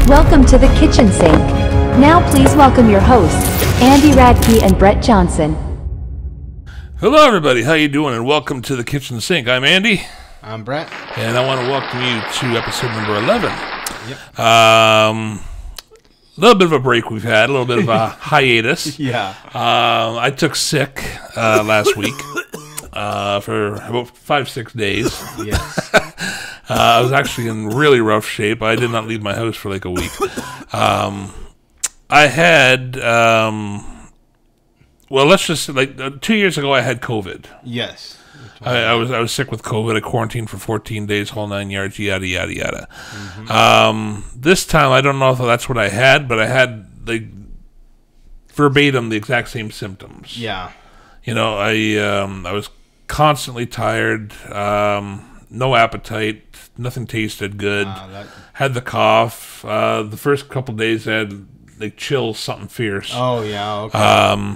Welcome to the kitchen sink. Now please welcome your hosts, Andy Radke and Brett Johnson. Hello everybody, how you doing? And welcome to the kitchen sink. I'm Andy. I'm Brett. And I want to welcome you to episode number 11. Yep. A little bit of a break we've had, a little bit of a hiatus. Yeah. I took sick last week for about 5-6 days. Yes. I was actually in really rough shape. I did not leave my house for like a week. I had, well, let's just like 2 years ago I had COVID. Yes. I was sick with COVID. I quarantined for 14 days, whole 9 yards, yada yada yada. Mm-hmm. This time I don't know if that's what I had, but I had like verbatim the exact same symptoms. Yeah. You know, I was constantly tired, no appetite, nothing tasted good. Had the cough. The first couple days I had like chills, something fierce. Oh yeah. Okay.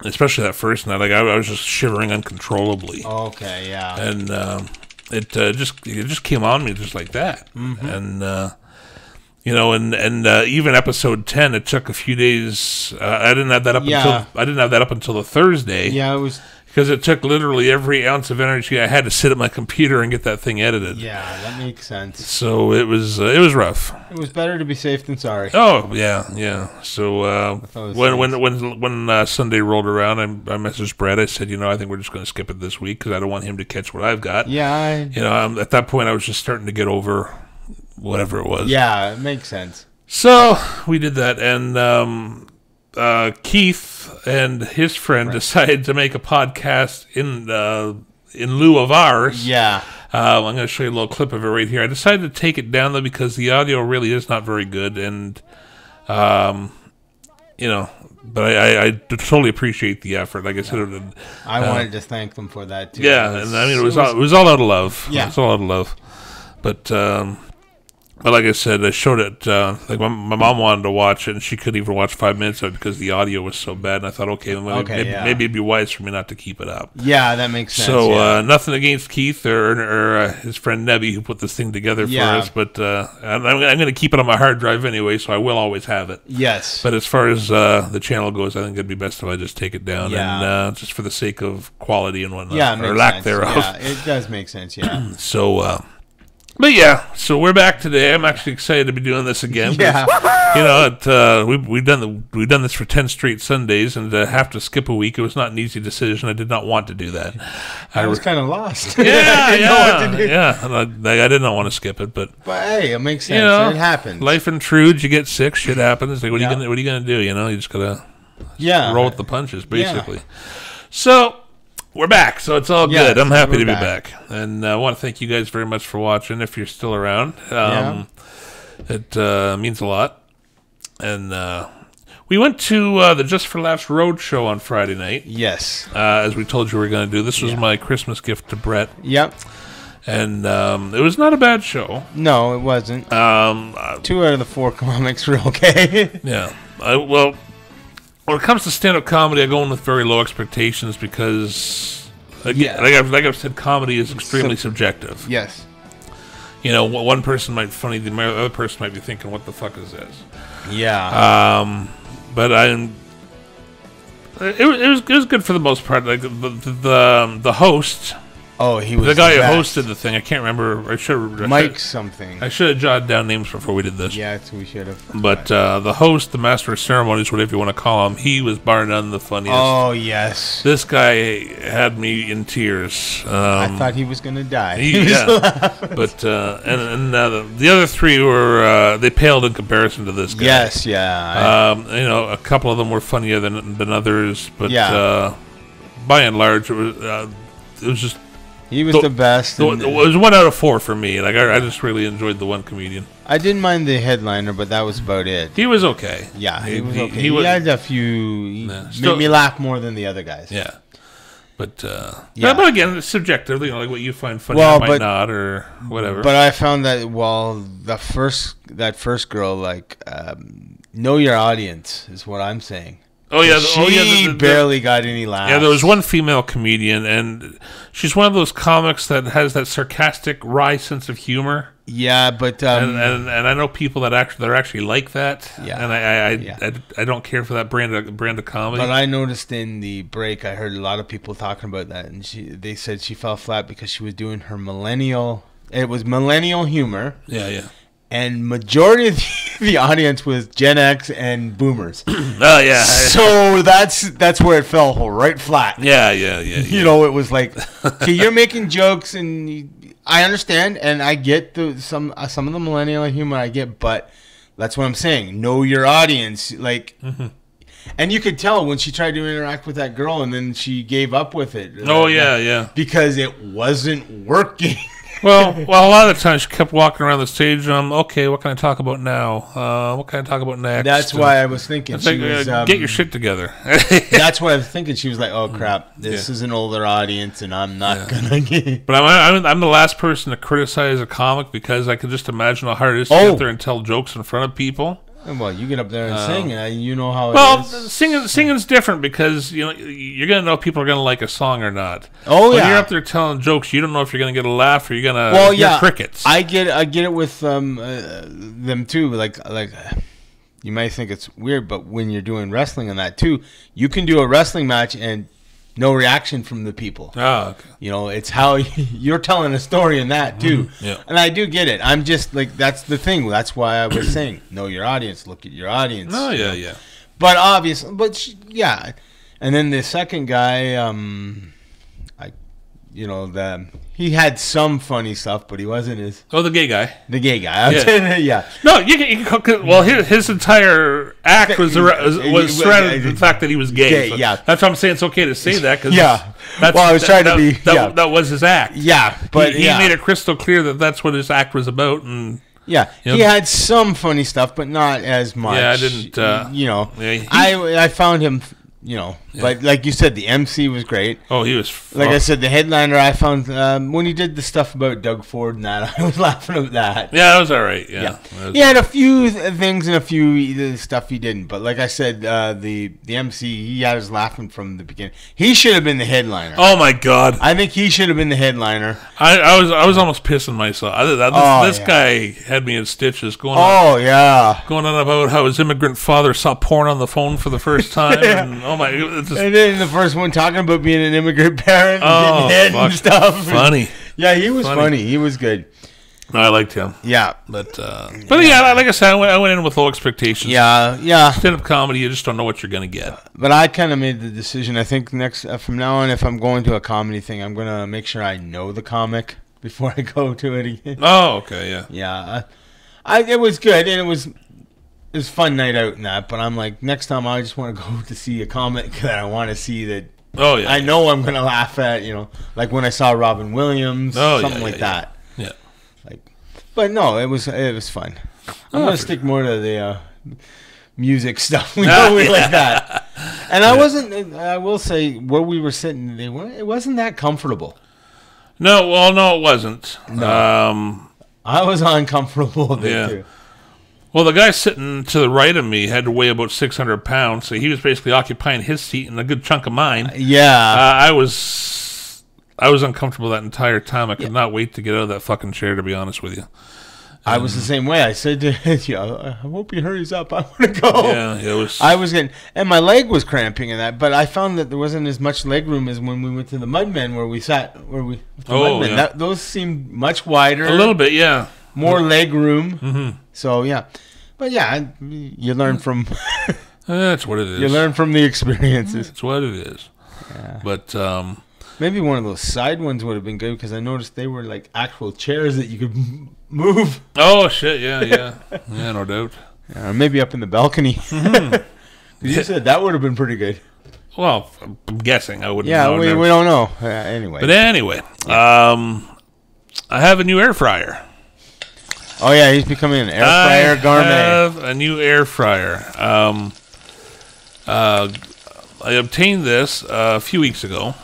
Especially that first night, like I was just shivering uncontrollably. Okay, yeah. And it just came on me just like that. Mm-hmm. And you know, and even episode 10, it took a few days. I didn't have that up until the Thursday. Yeah, it was because it took literally every ounce of energy I had to sit at my compuder and get that thing edited. Yeah, that makes sense. So it was rough. It was better to be safe than sorry. Oh yeah. So when Sunday rolled around, I messaged Brett. I said, I think we're just going to skip it this week because I don't want him to catch what I've got. Yeah. At that point, I was just starting to get over whatever it was. Yeah, it makes sense. So we did that, and Keith and his friend decided to make a podcast in lieu of ours. Yeah. I'm going to show you a little clip of it right here. I decided to take it down, though, because the audio really is not very good, and, but I totally appreciate the effort. Like I said, I wanted to thank them for that, too. Yeah, and I mean, it was all out of love. Yeah. It was all out of love. But like I said, I showed it, like my mom wanted to watch it, and she couldn't even watch 5 minutes of it because the audio was so bad, and I thought, maybe it'd be wise for me not to keep it up. Yeah, that makes sense. So, nothing against Keith or his friend Nebby who put this thing together for us, but I'm going to keep it on my hard drive anyway, so I will always have it. Yes. But as far as the channel goes, I think it'd be best if I just take it down, and just for the sake of quality and whatnot, or lack thereof. Yeah, it does make sense, yeah. So, but yeah, so we're back today. I'm actually excited to be doing this again. Yeah. We've done this for 10 straight Sundays, and to have to skip a week, it was not an easy decision. I did not want to do that. I was kind of lost. Yeah, I did not want to skip it, but hey, it makes sense. It happens. Life intrudes. You get sick. Shit happens. Like, what are you gonna do? You just gotta roll with the punches, basically. Yeah. So. We're back, so it's all good. I'm happy to be back. And I want to thank you guys very much for watching, if you're still around. It means a lot. And we went to the Just for Laughs Roadshow on Friday night. Yes. As we told you we were going to do. This was my Christmas gift to Brett. Yep. And it was not a bad show. No, it wasn't. 2 out of the 4 comics were okay. Yeah. Well... When it comes to stand-up comedy, I go in with very low expectations because, like I've said, comedy is extremely subjective. Yes. One person might be funny, the other person might be thinking, "What the fuck is this?" Yeah. But it was good for the most part. Like the host. Oh, he was the guy who hosted the thing. I can't remember. Mike something. I should have jotted down names before we did this. Yeah, we should have. But the host, the master of ceremonies, whatever you want to call him, he was bar none the funniest. Oh, yes. This guy had me in tears. I thought he was going to die. But and the other 3 were they paled in comparison to this guy. Yes, yeah. A couple of them were funnier than others, but by and large, it was just. He was the best. It was 1 out of 4 for me. Like I just really enjoyed the one comedian. I didn't mind the headliner, but that was about it. He was okay. Yeah, he was okay. He had a few. Made me laugh more than the other guys. Yeah, but again, it's subjective. Like what you find funny, might not, or whatever. But I found that that first girl, like, know your audience is what I'm saying. Oh yeah, she barely got any laughs. Yeah, there was one female comedian, and she's one of those comics that has that sarcastic, wry sense of humor. Yeah, but and I know people that are actually like that. Yeah, and I don't care for that brand of comedy. But I noticed in the break, I heard a lot of people talking about that, and they said she fell flat because she was doing her millennial. It was millennial humor. Yeah. And majority of the audience was Gen X and Boomers. Oh yeah. So that's where it fell right flat. Yeah. You know, it was like, okay, you're making jokes, and I understand, and I get some of the millennial humor I get, but that's what I'm saying. Know your audience, like. Mm-hmm. And you could tell when she tried to interact with that girl, and then she gave up with it. Oh yeah. Because it wasn't working. Well, a lot of the times she kept walking around the stage. Okay, what can I talk about now? What can I talk about next? That's why I was thinking. Get your shit together. That's what I was thinking. She was like, "Oh crap, this is an older audience, and I'm not gonna get." But I'm the last person to criticize a comic because I can just imagine how hard it is to get there and tell jokes in front of people. Well, you get up there and sing, and you know how it is. Well, singing's different because you're gonna know if people are gonna like a song or not. Oh, when you're up there telling jokes, you don't know if you're gonna get a laugh or you're gonna hear crickets. I get it with them too. Like you might think it's weird, but when you're doing wrestling and that too, you can do a wrestling match and no reaction from the people. Oh, okay. It's how you're telling a story in that too. Mm-hmm. Yeah. And I do get it. I'm just like, that's the thing. That's why I was saying, know your audience, look at your audience. Oh, yeah. But obviously, yeah. And then the second guy, he had some funny stuff, but he wasn't as... Oh, the gay guy. The gay guy. Yeah. No, his entire act was surrounded the fact that he was gay. So yeah. That's why I'm saying it's okay to say that. Cause I was trying to be... That was his act. Yeah, but he made it crystal clear that that's what his act was about. And yeah, he had some funny stuff, but not as much. Yeah, I didn't... I found him... but like you said, the MC was great. Oh, he was... I said, the headliner, I found... when he did the stuff about Doug Ford and that, I was laughing at that. Yeah, that was all right, yeah. He had a few things and a few stuff he didn't. But like I said, the MC, he had us laughing from the beginning. He should have been the headliner. Oh, my God. I think he should have been the headliner. I was almost pissing myself. This guy had me in stitches going on about how his immigrant father saw porn on the phone for the first time. And, oh my! And then the first one talking about being an immigrant parent and getting head and stuff. Funny. Yeah, he was funny. He was good. No, I liked him. Yeah, but yeah, like I said, I went in with low expectations. Yeah. Stand-up comedy, you just don't know what you're gonna get. But I kind of made the decision. I think from now on, if I'm going to a comedy thing, I'm gonna make sure I know the comic before I go to it again. Oh, okay, yeah. Yeah, it was good, and it was a fun night out and that, but I'm like, next time I just want to go to see a comic that I want to see that I know I'm going to laugh at, like when I saw Robin Williams, something like that. Yeah. But no, it was fun. I'm going to stick more to the music stuff. We like that. And I will say, where we were sitting, it wasn't that comfortable. No, it wasn't. No. I was uncomfortable there too. Well, the guy sitting to the right of me had to weigh about 600 pounds, so he was basically occupying his seat and a good chunk of mine. I was uncomfortable that entire time. I could not wait to get out of that fucking chair, to be honest with you. I was the same way. I said to I hope he hurries up. I want to go. Yeah, it was. I was getting, and my leg was cramping and that, but I found that there wasn't as much leg room as when we went to the Mudmen where we sat. Those seemed much wider. A little bit, yeah. More leg room. Mm-hmm. So yeah, but yeah, you learn from. That's what it is. You learn from the experiences. That's what it is. Yeah. But maybe one of those side ones would have been good because I noticed they were like actual chairs that you could move. Oh shit! Yeah, no doubt. Yeah, maybe up in the balcony. Mm-hmm. You said that would have been pretty good. Well, I'm guessing I wouldn't. Yeah, we don't know. Anyway. But anyway, I have a new air fryer. Oh yeah, he's becoming an air fryer gourmet. I have a new air fryer. I obtained this a few weeks ago,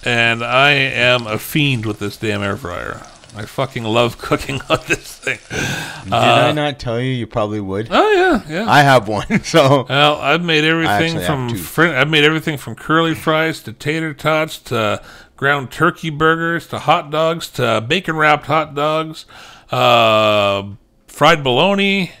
and I am a fiend with this damn air fryer. I fucking love cooking on this. thing. Did I not tell you? You probably would. Oh yeah, yeah. I have one. So well, I've made everything from curly fries to tater tots to ground turkey burgers to hot dogs to bacon wrapped hot dogs, fried bologna.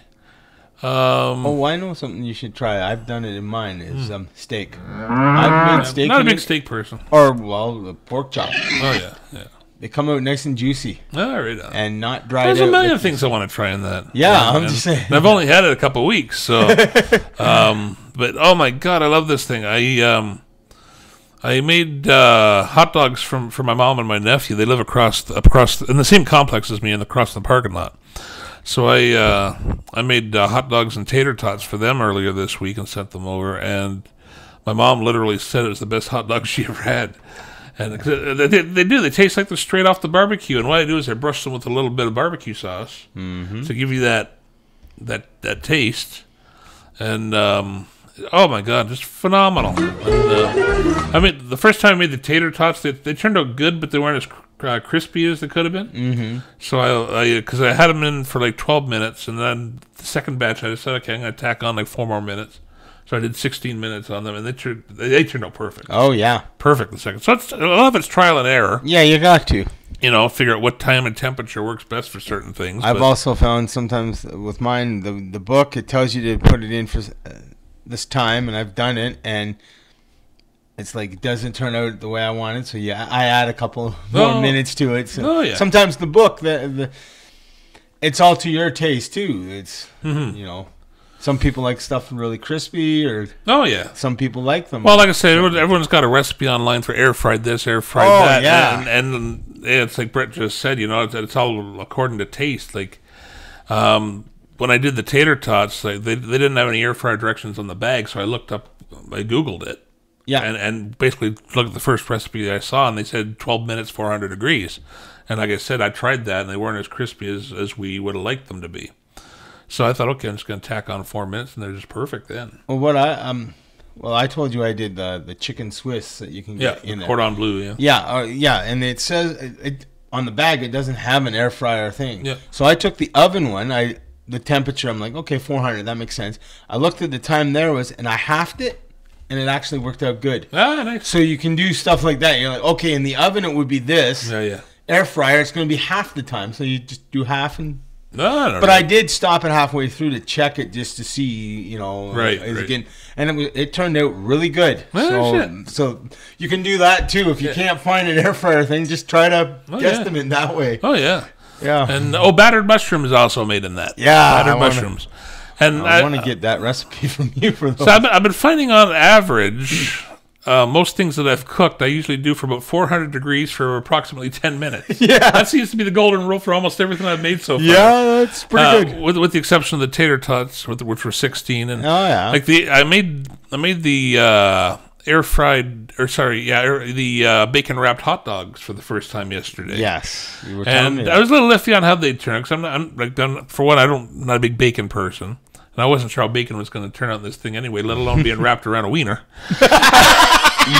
I know something you should try. I've done it in mine. Is steak. I've made steak. Not a big steak person. Or the pork chop. Oh yeah, yeah. They come out nice and juicy. Oh, right on. And not dried out. There's a million things I want to try in that. Yeah, I'm just saying. I've only had it a couple of weeks, so. But oh my god, I love this thing. I made hot dogs for my mom and my nephew. They live across in the same complex as me and across the parking lot. So I made hot dogs and tater tots for them earlier this week and sent them over. And my mom literally said it was the best hot dog she ever had. And they taste like they're straight off the barbecue. And what I do is I brush them with a little bit of barbecue sauce to give you that taste. And oh my god, just phenomenal. And, I mean, the first time I made the tater tots, they turned out good, but they weren't as crispy as they could have been. Mm-hmm. So because I had them in for like 12 minutes, and then the second batch I said, okay, I'm going to tack on like 4 more minutes. So I did 16 minutes on them, and they turned out perfect. Oh yeah, perfect. The second, so a lot of it's trial and error. Yeah, you got to. Figure out what time and temperature works best for certain things. I've also found sometimes with mine, the book, it tells you to put it in for this time, and I've done it, and it's like it doesn't turn out the way I wanted. So yeah, I add a couple more minutes to it. So sometimes the book, it's all to your taste too. It's some people like stuff really crispy, or some people like them. Well, like I said, everyone's got a recipe online for air fried this, air fried that. Yeah, and it's like Brett just said. It's all according to taste. Like when I did the tater tots, like they didn't have any air fryer directions on the bag, so I Googled it. Yeah, and basically looked at the first recipe I saw, and they said 12 minutes, 400 degrees. And like I said, I tried that, and they weren't as crispy as we would have liked them to be. So I thought, okay, I'm just going to tack on 4 minutes, and they're just perfect then. Well, I told you I did the chicken Swiss that you can get in there. Cordon bleu, yeah, and it says on the bag it doesn't have an air fryer thing. Yeah. So I took the oven one. The temperature, I'm like, okay, 400, that makes sense. I looked at the time there was, and I halved it, and it actually worked out good. Ah, nice. So you can do stuff like that. You're like, okay, in the oven it would be this. Yeah. Air fryer, it's going to be half the time. So you just do half and. No, I did stop it halfway through to check it just to see, right. Again, and it turned out really good. Well, so you can do that too. If you can't find an air fryer thing, just try to guesstimate that way. Oh yeah, yeah. And battered mushrooms is also made in that. Yeah, battered mushrooms. And I want to get that recipe from you for those. So I've been finding on average. Most things that I've cooked, I usually do for about 400 degrees for approximately 10 minutes. Yeah. That seems to be the golden rule for almost everything I've made so far. Yeah, that's pretty good. With the exception of the tater tots, which were 16. And like I made the the bacon wrapped hot dogs for the first time yesterday. Yes, you were telling me that. I was a little iffy on how they turn because I'm not a big bacon person. And I wasn't sure how bacon was going to turn out in this thing anyway, let alone being wrapped around a wiener.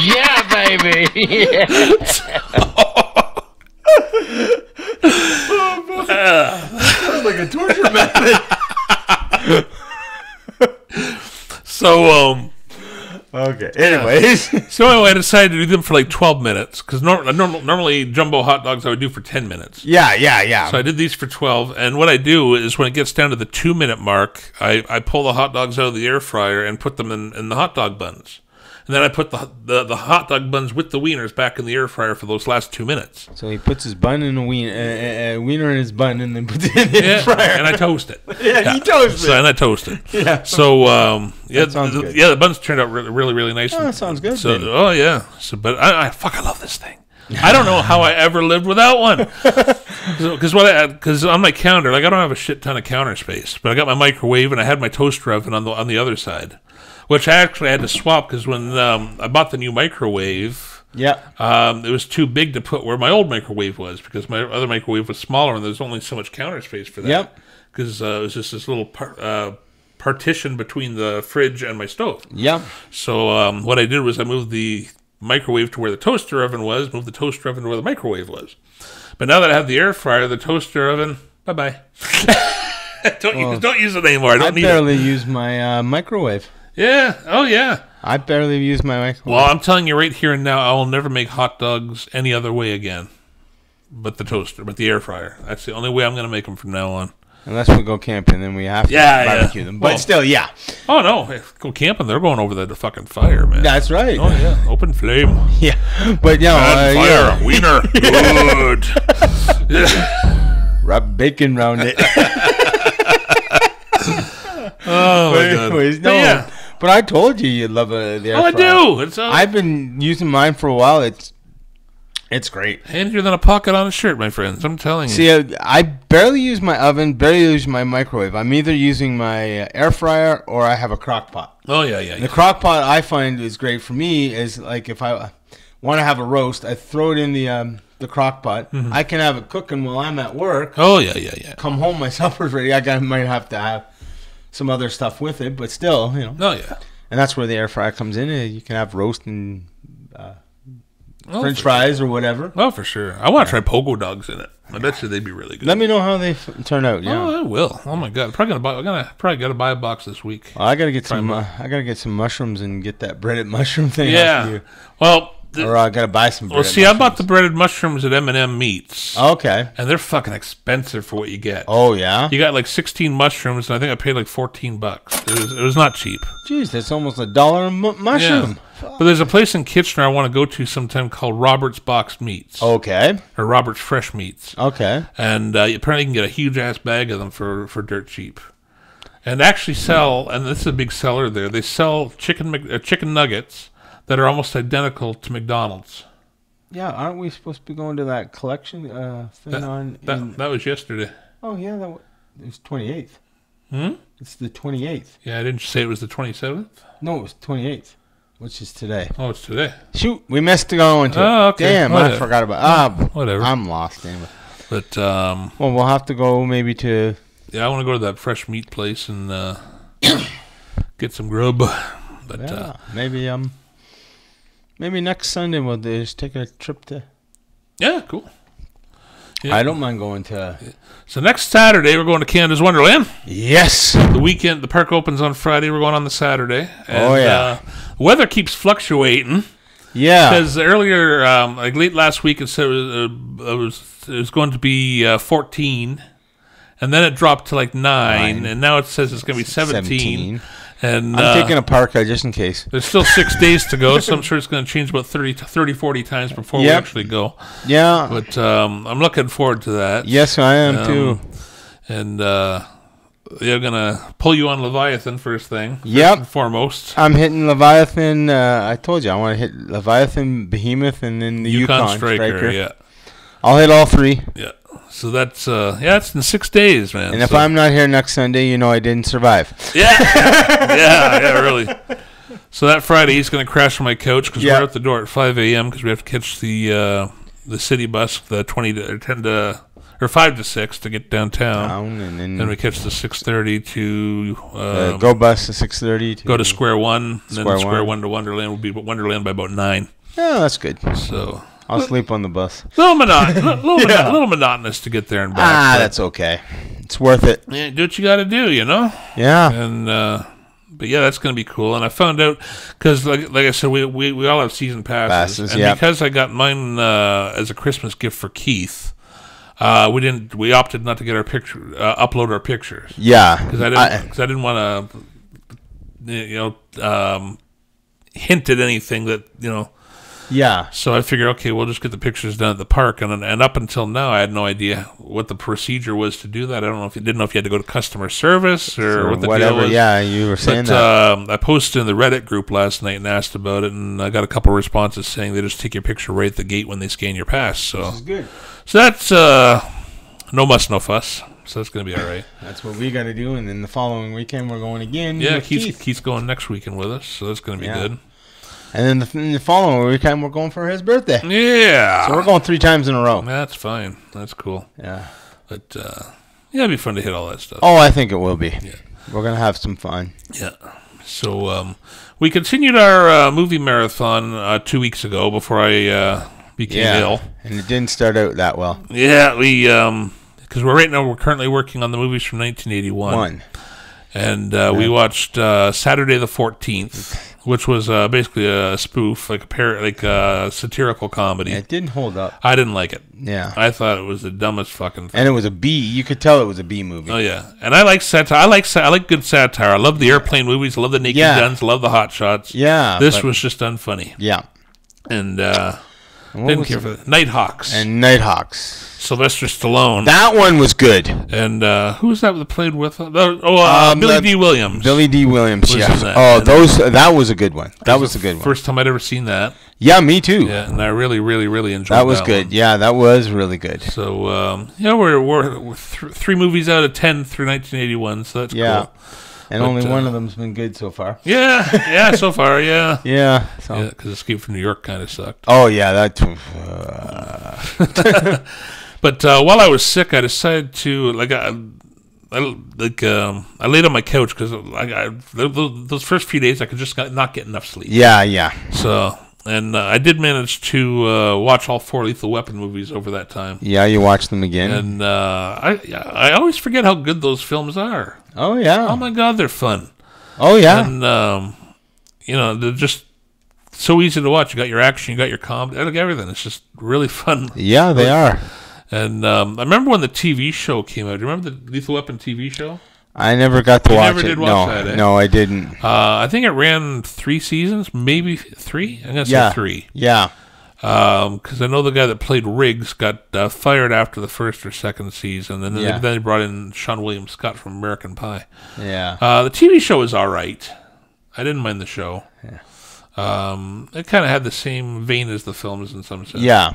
Yeah, baby. Yeah. Sounds like a torture method. So, okay. Anyways. So anyway, I decided to do them for like 12 minutes because normally jumbo hot dogs I would do for 10 minutes. Yeah. So I did these for 12, and what I do is when it gets down to the 2-minute mark, I pull the hot dogs out of the air fryer and put them in the hot dog buns. And then I put the hot dog buns with the wieners back in the air fryer for those last 2 minutes. So he puts his bun in a wiener in his bun and then puts it in the air fryer. And I toast it. He toasts it. And I toast it. Yeah. So, that sounds good. The buns turned out really, really nice. Oh, that sounds good. So, oh, yeah. So, but I love this thing. I don't know how I ever lived without one. Because on my counter, like I don't have a shit ton of counter space, but I got my microwave and I had my toaster oven on the other side. Which I actually had to swap because when I bought the new microwave, it was too big to put where my old microwave was because my other microwave was smaller and there's only so much counter space for that. Yep. Because it was just this little partition between the fridge and my stove. Yep. So what I did was I moved the microwave to where the toaster oven was, moved the toaster oven to where the microwave was. But now that I have the air fryer, the toaster oven Bye-bye. Don't use it anymore. I barely use my microwave. Yeah. Oh, yeah. I barely use my microwave. Well, I'm telling you right here and now, I will never make hot dogs any other way again. But the toaster, but the air fryer. That's the only way I'm going to make them from now on. Unless we go camping, then we have to barbecue them. But still, yeah. Oh, no. If go camping, they're going over the fucking fire, man. That's right. Oh, yeah. Open flame. Yeah. But, fire. Yeah. Wiener. Good. Rub bacon around it. Oh, my God. Anyways, no. But I told you love the air fryer. I do. I've been using mine for a while. It's great. Handier than a pocket on a shirt, my friends. I'm telling you. See, I barely use my oven, barely use my microwave. I'm either using my air fryer or I have a crock pot. Oh, yeah. The crock pot I find is great for me is like if I want to have a roast, I throw it in the crock pot. Mm-hmm. I can have it cooking while I'm at work. Oh, yeah. Come home, my supper's ready. might have to have some other stuff with it, but still, Oh, yeah. And that's where the air fryer comes in. You can have roast and French fries or whatever. Oh, for sure. I want to try pogo dogs in it. I bet you they'd be really good. Let me know how they turn out. Yeah. Oh, I will. Oh my God. I'm probably gotta buy a box this week. Well, I gotta get some mushrooms and get that breaded mushroom thing. Yeah. Well. Or I gotta buy some. Well, see, I bought the breaded mushrooms at M&M Meats. Okay. And they're fucking expensive for what you get. Oh yeah. You got like 16 mushrooms, and I think I paid like $14. It was not cheap. Jeez, that's almost $1 a mushroom. Yeah. But there's a place in Kitchener I want to go to sometime called Robert's Boxed Meats. Okay. Or Robert's Fresh Meats. Okay. And apparently you can get a huge ass bag of them for dirt cheap. And actually sell, and this is a big seller there. They sell chicken nuggets that are almost identical to McDonald's. Yeah, aren't we supposed to be going to that collection thing that was yesterday. Oh yeah, it was 28th. It's the 28th. Yeah, I didn't say it was the 27th. No, it was 28th, which is today. Oh, it's today. Shoot, we missed going to. Oh, okay. Damn, I forgot about. Whatever. I'm lost. Damn it. But well, we'll have to go maybe to. Yeah, I want to go to that fresh meat place and get some grub. But yeah, maybe next Sunday we'll just take a trip to. Yeah, cool. Yeah. I don't mind going to. So next Saturday we're going to Canada's Wonderland. Yes. The park opens on Friday. We're going on the Saturday. And, weather keeps fluctuating. Yeah. Because earlier, like late last week, it said it was going to be 14, and then it dropped to like 9, and now it says it's going to be 17. And I'm taking a parka just in case. There's still 6 days to go, so I'm sure it's going to change about 30, 40 times before we actually go. Yeah. But I'm looking forward to that. Yes, I am too. And they're going to pull you on Leviathan first thing. Yep. First and foremost. I'm hitting Leviathan. I told you, I want to hit Leviathan, Behemoth, and then the Yukon Striker. Yeah. I'll hit all 3. Yeah. So that's it's in 6 days, man. And if I'm not here next Sunday, I didn't survive. Yeah, yeah, really. So that Friday, he's going to crash on my couch because we're at the door at 5 a.m. because we have to catch the city bus, the 5 to 6 to get downtown, and then we catch the 6:30 to go bus to 6:30 to go to Square One, and then Square One to Wonderland. We'll be at Wonderland by about 9. Yeah, that's good. So. I'll sleep on the bus. Little monotonous to get there and back. That's okay. It's worth it. Yeah, do what you got to do, Yeah. And but yeah, that's going to be cool. And I found out because, like I said, we all have season passes, and because I got mine as a Christmas gift for Keith, we opted not to get our upload our pictures. Yeah. Because I didn't want to, hint at anything that Yeah. So I figured, okay, we'll just get the pictures done at the park, and up until now, I had no idea what the procedure was to do that. I don't know if you had to go to customer service or what the deal was. Yeah, you were saying that. I posted in the Reddit group last night and asked about it, and I got a couple of responses saying they just take your picture right at the gate when they scan your pass. So this is good. So that's no muss, no fuss. So that's going to be all right. That's what we got to do, and then the following weekend we're going again. Yeah, Keith's going next weekend with us, so that's going to be good. And then the following weekend, we're going for his birthday. Yeah. So we're going 3 times in a row. That's fine. That's cool. Yeah. But, it'd be fun to hit all that stuff. Oh, I think it will be. Yeah. We're going to have some fun. Yeah. So, we continued our movie marathon 2 weeks ago before I became ill. And it didn't start out that well. Yeah, we because we're currently working on the movies from 1981. And we watched Saturday the 14th, which was basically a spoof, like a satirical comedy. It didn't hold up. I didn't like it. Yeah, I thought it was the dumbest fucking thing. And it was a B. You could tell it was a B movie. Oh yeah, and I like satire. I like good satire. I love the airplane movies. I love the Naked Guns. I love the Hot Shots. Yeah, this was just unfunny. Yeah, and didn't care for Nighthawks. And Nighthawks. Sylvester Stallone. That one was good. And who was that played with? Billy D. Williams. Billy D. Williams, yeah. That was a good one. That was a good one. First time I'd ever seen that. Yeah, me too. Yeah, and I really, really, really enjoyed that. That was good. One. Yeah, that was really good. So, we're 3 movies out of 10 through 1981, so that's cool. And only one of them's been good so far. Yeah, so far, yeah. Yeah. Because Escape from New York kind of sucked. Oh, yeah, that... But while I was sick, I decided to I laid on my couch because those first few days I could just not get enough sleep. Yeah. So I did manage to watch all 4 Lethal Weapon movies over that time. Yeah, you watched them again, and I always forget how good those films are. Oh yeah. Oh my God, they're fun. Oh yeah. And they're just so easy to watch. You got your action, you got your comedy, like everything. It's just really fun. Yeah, they are. And I remember when the TV show came out. Do you remember the Lethal Weapon TV show? I never got to watch it. Never did watch that, eh? No, I didn't. I think it ran 3 seasons, maybe 3. I'm gonna say 3. Yeah. Because I know the guy that played Riggs got fired after the first or second season, and then they brought in Sean William Scott from American Pie. Yeah. The TV show was all right. I didn't mind the show. Yeah. It kind of had the same vein as the films in some sense. Yeah.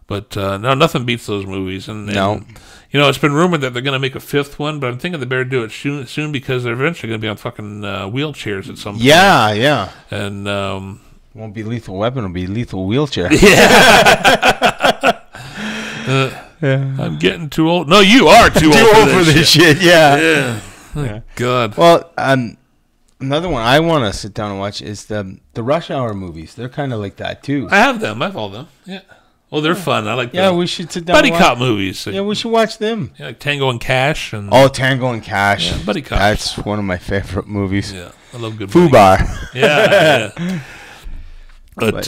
But no, nothing beats those movies. And it's been rumored that they're going to make a 5th one, but I'm thinking they better do it soon because they're eventually going to be on fucking wheelchairs at some point. Yeah. And won't be Lethal Weapon; it'll be Lethal Wheelchair. Yeah. I'm getting too old. No, you are too old for this shit. Yeah. Oh, God. Well, another one I want to sit down and watch is the Rush Hour movies. They're kind of like that too. I have them. I have all them. Yeah. Well, they're fun. I like. Yeah, we should sit down. Buddy cop movies. Yeah, we should watch them. Yeah, like Tango and Cash and. Oh, Tango and Cash. Yeah, buddy cop. That's one of my favorite movies. Yeah, I love good. Fubar. Yeah. But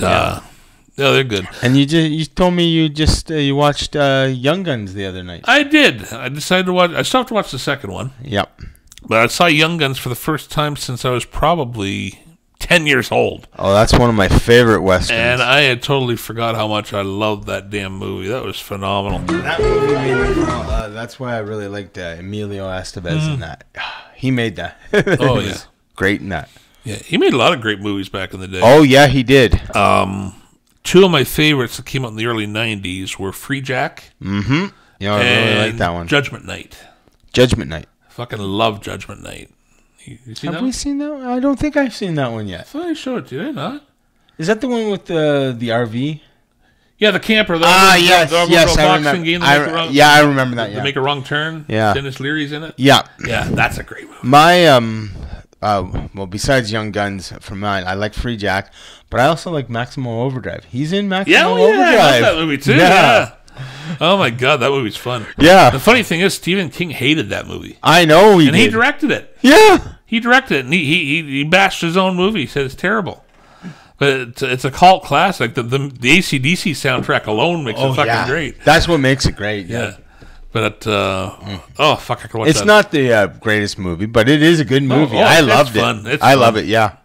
they're good. And you told me you watched Young Guns the other night. I did. I decided to watch. I still have to watch the second one. Yep. But I saw Young Guns for the first time since I was probably 10 years old. Oh, that's one of my favorite westerns. And I had totally forgot how much I loved that damn movie. That was phenomenal. That movie made me. That's why I really liked Emilio Estevez in that. He made that. Oh yeah, great in that. Yeah, he made a lot of great movies back in the day. Oh yeah, he did. 2 of my favorites that came out in the early '90s were Free Jack. Mm-hmm. Yeah, I really like that one. Judgment Night. Judgment Night. I fucking love Judgment Night. You seen Have we seen that one? I don't think I've seen that one yet. I thought I showed it to you. Did I not? Is that the one with the RV? Yeah, the camper. Yes, I remember. Game I remember that. They make a wrong turn. Yeah. Dennis Leary's in it. Yeah. Yeah, that's a great movie. My besides Young Guns from mine, I like Free Jack, but I also like Maximum Overdrive. He's in Maximum Overdrive. I love that movie too. Yeah. Oh my God, that movie's fun. Yeah. The funny thing is, Stephen King hated that movie. I know he did. He directed it. Yeah. He directed it, and he bashed his own movie. He said it's terrible. But it's a cult classic. The AC/DC soundtrack alone makes it fucking great. That's what makes it great. Yeah. But I could watch It's not the greatest movie, but it is a good movie. I loved it. Fun. I love it. Yeah.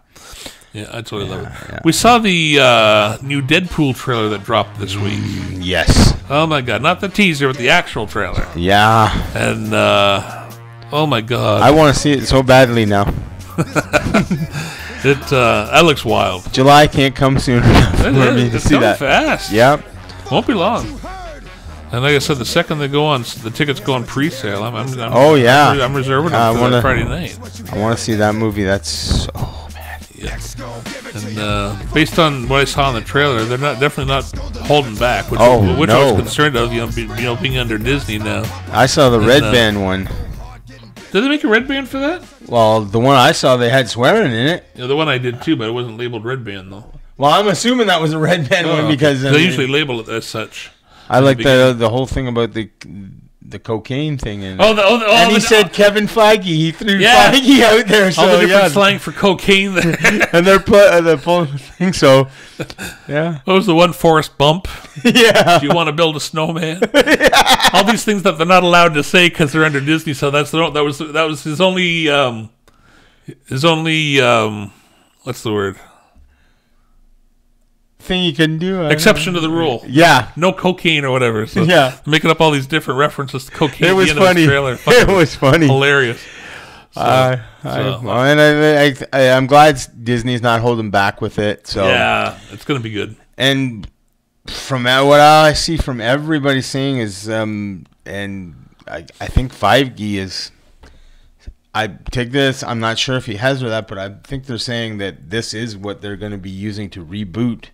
Yeah, I totally love it. Yeah. We saw the new Deadpool trailer that dropped this week. Yes. Oh my God! Not the teaser, but the actual trailer. Yeah. And oh my God! I want to see it so badly now. That looks wild. July can't come soon enough for me to see that. Fast. Yep. Won't be long. And like I said, the second they go on, the tickets go on pre-sale. I'm reserving them for Friday night. I want to see that movie. That's so bad. Yeah. And based on what I saw in the trailer, they're definitely not holding back, which I was concerned of. Being under Disney now. I saw the Red Band one. Did they make a Red Band for that? Well, the one I saw, they had swearing in it. Yeah, the one I did too, but it wasn't labeled Red Band though. Well, I'm assuming that was a Red Band one because they usually label it as such. I like the whole thing about the cocaine thing, and he said Kevin Feige. He threw Feige out there. So all the different slang for cocaine, and they're pulling the thing. So yeah, what was the one? Forrest Bump. Yeah. Do you want to build a snowman? All these things that they're not allowed to say because they're under Disney. So that was his only what's the word? Thing you can do. Exception to the rule. Yeah. No cocaine or whatever. So making up all these different references to cocaine. It was funny. It was funny. Hilarious. So, I'm glad Disney's not holding back with it. So yeah, it's going to be good. And from what I see from everybody saying is, and I think Feige is. I take this. I'm not sure if he has or that, but I think they're saying that this is what they're going to be using to reboot.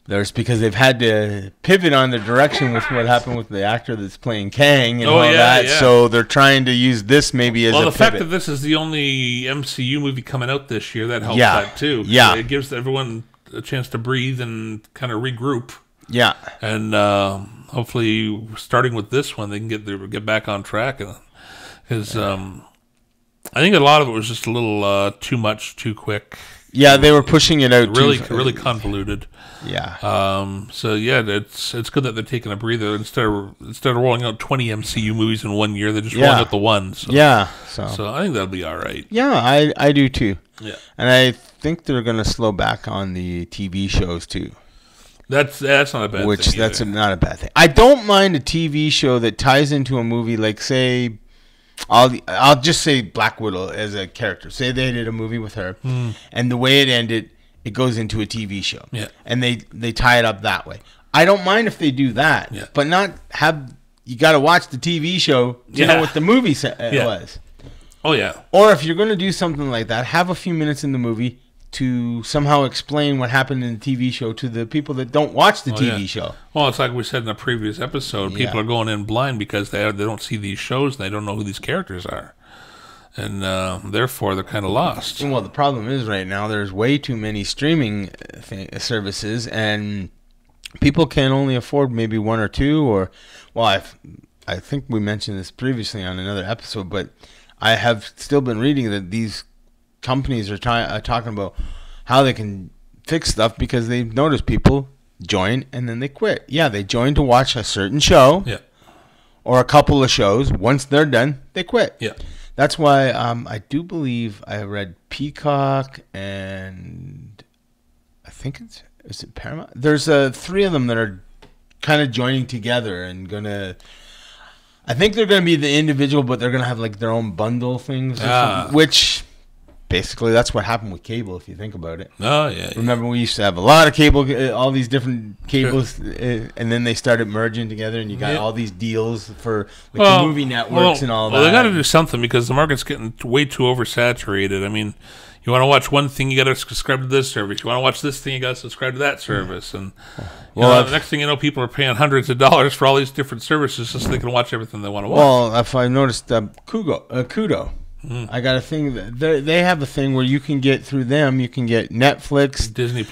There's because they've had to pivot on the direction with what happened with the actor that's playing Kang and all that. Yeah. So they're trying to use this maybe as a pivot. Fact that this is the only MCU movie coming out this year, that helps that too. Yeah. So it gives everyone a chance to breathe and kind of regroup. Yeah. And hopefully, starting with this one, they can get back on track. Because I think a lot of it was just a little too much, too quick. Yeah, they were pushing it out really convoluted. Yeah. So yeah, it's good that they're taking a breather instead of rolling out 20 MCU movies in 1 year. They're just rolling out the one. So. Yeah. So I think that'll be all right. Yeah, I do too. Yeah. And I think they're going to slow back on the TV shows too. That's not a bad thing. That's not a bad thing. I don't mind a TV show that ties into a movie, like say. I'll just say Black Widow as a character. Say they did a movie with her, and the way it ended, it goes into a TV show. Yeah. And they tie it up that way. I don't mind if they do that, but not have you got to watch the TV show to know what the movie was. Oh yeah. Or if you're going to do something like that, have a few minutes in the movie to somehow explain what happened in the TV show to the people that don't watch the TV show. Well, it's like we said in a previous episode. People are going in blind because they don't see these shows and they don't know who these characters are. And therefore, they're kind of lost. Well, the problem is right now there's way too many streaming services, and people can only afford maybe one or two. Or, well, I think we mentioned this previously on another episode, but I have still been reading that these companies are talking about how they can fix stuff because they've noticed people join and then they quit. Yeah, they join to watch a certain show or a couple of shows. Once they're done, they quit. Yeah. That's why I do believe I read Peacock and I think is it Paramount? There's three of them that are kind of joining together and I think they're going to be the individual, but they're going to have like their own bundle things, which... Basically, that's what happened with cable, if you think about it. Oh, yeah. Remember, we used to have a lot of cable, all these different cables, and then they started merging together, and you got all these deals for the movie networks and all that. Well, they got to do something because the market's getting way too oversaturated. I mean, you want to watch one thing, you got to subscribe to this service. You want to watch this thing, you got to subscribe to that service. And the next thing you know, people are paying hundreds of dollars for all these different services just so they can watch everything they want to watch. Well, if I noticed Kudo. I got a thing that they have a thing where you can get through them. You can get Netflix, Disney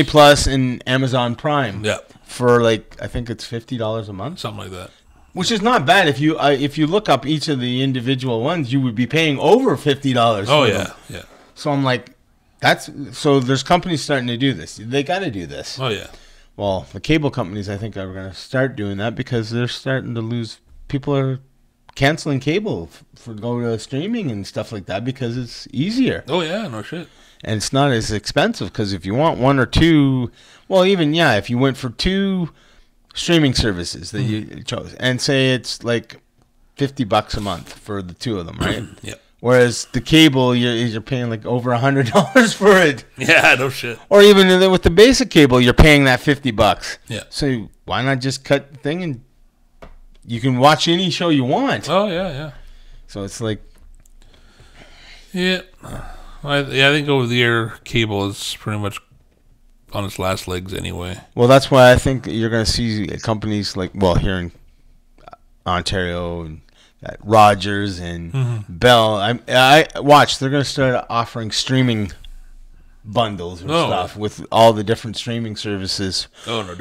Plus, and Amazon Prime. Yeah, for like I think it's $50 a month, something like that. Which is not bad if you look up each of the individual ones, you would be paying over $50. Oh yeah, yeah. So I'm like, there's companies starting to do this. They got to do this. Oh yeah. Well, the cable companies I think are going to start doing that because they're starting to lose. People are canceling cable for go to streaming and stuff like that because it's easier. Oh yeah, no shit. And it's not as expensive because if you want one or two, well, even if you went for two streaming services that you chose, and say it's like $50 a month for the two of them, right? Yep. Whereas the cable, you're paying like over $100 for it. Yeah, no shit. Or even with the basic cable, you're paying that $50. Yeah. So why not just cut the thing and you can watch any show you want? Oh yeah, yeah. So it's like, yeah, I think over-the-air cable is pretty much on its last legs anyway. Well, that's why I think you're going to see companies like, well, here in Ontario and Rogers and Bell. I watch. They're going to start offering streaming bundles and stuff with all the different streaming services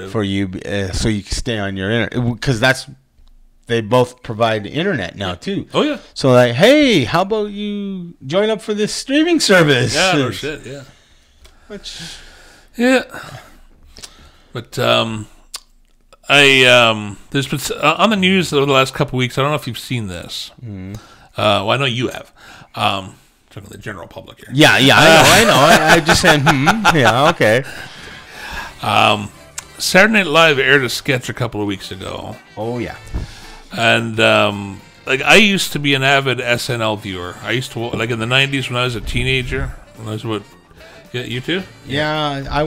for you, so you can stay on your internet because that's they both provide the internet now too. Oh yeah. So like, hey, how about you join up for this streaming service? Yeah, no shit. Yeah. Which. Yeah. But there's been on the news over the last couple of weeks. I don't know if you've seen this. Well, I know you have. Talking to the general public here. Yeah, I know. I just said, yeah, okay. Saturday Night Live aired a sketch a couple of weeks ago. Oh yeah. And like I used to be an avid SNL viewer. I used to like in the '90s when I was a teenager. When I was what? Yeah, you too? Yeah, I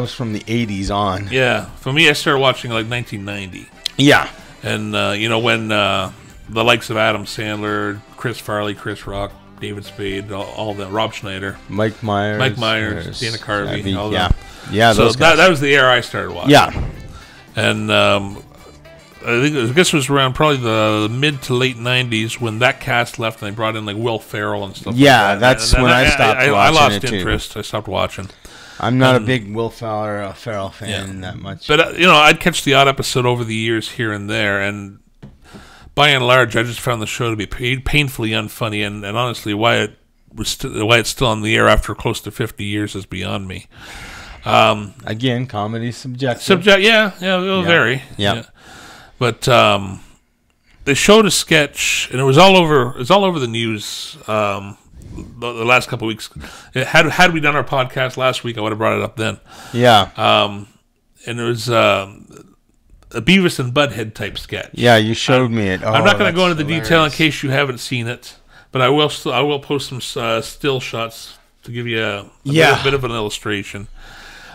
was from the '80s on. Yeah, for me, I started watching like 1990. Yeah, and when the likes of Adam Sandler, Chris Farley, Chris Rock, David Spade, all that, Rob Schneider, Mike Myers, Dana Carvey, all that. Yeah. So that was the era I started watching. Yeah, and I guess it was around probably the mid to late '90s when that cast left and they brought in like Will Ferrell and stuff. Yeah, like that. that's when I stopped watching. I lost interest. I stopped watching. I'm not a big Will Ferrell fan that much. But I'd catch the odd episode over the years here and there, and by and large, I just found the show to be painfully unfunny, and honestly, why it's still on the air after close to 50 years is beyond me. Again, comedy's subjective. It'll vary. Yeah. But they showed a sketch, and it was all over the news the last couple of weeks. Had we done our podcast last week, I would have brought it up then. Yeah. And it was a Beavis and Butt-head type sketch. Yeah, you showed me it. I'm not going to go into the detail in case you haven't seen it, but I will post some still shots to give you a bit of an illustration.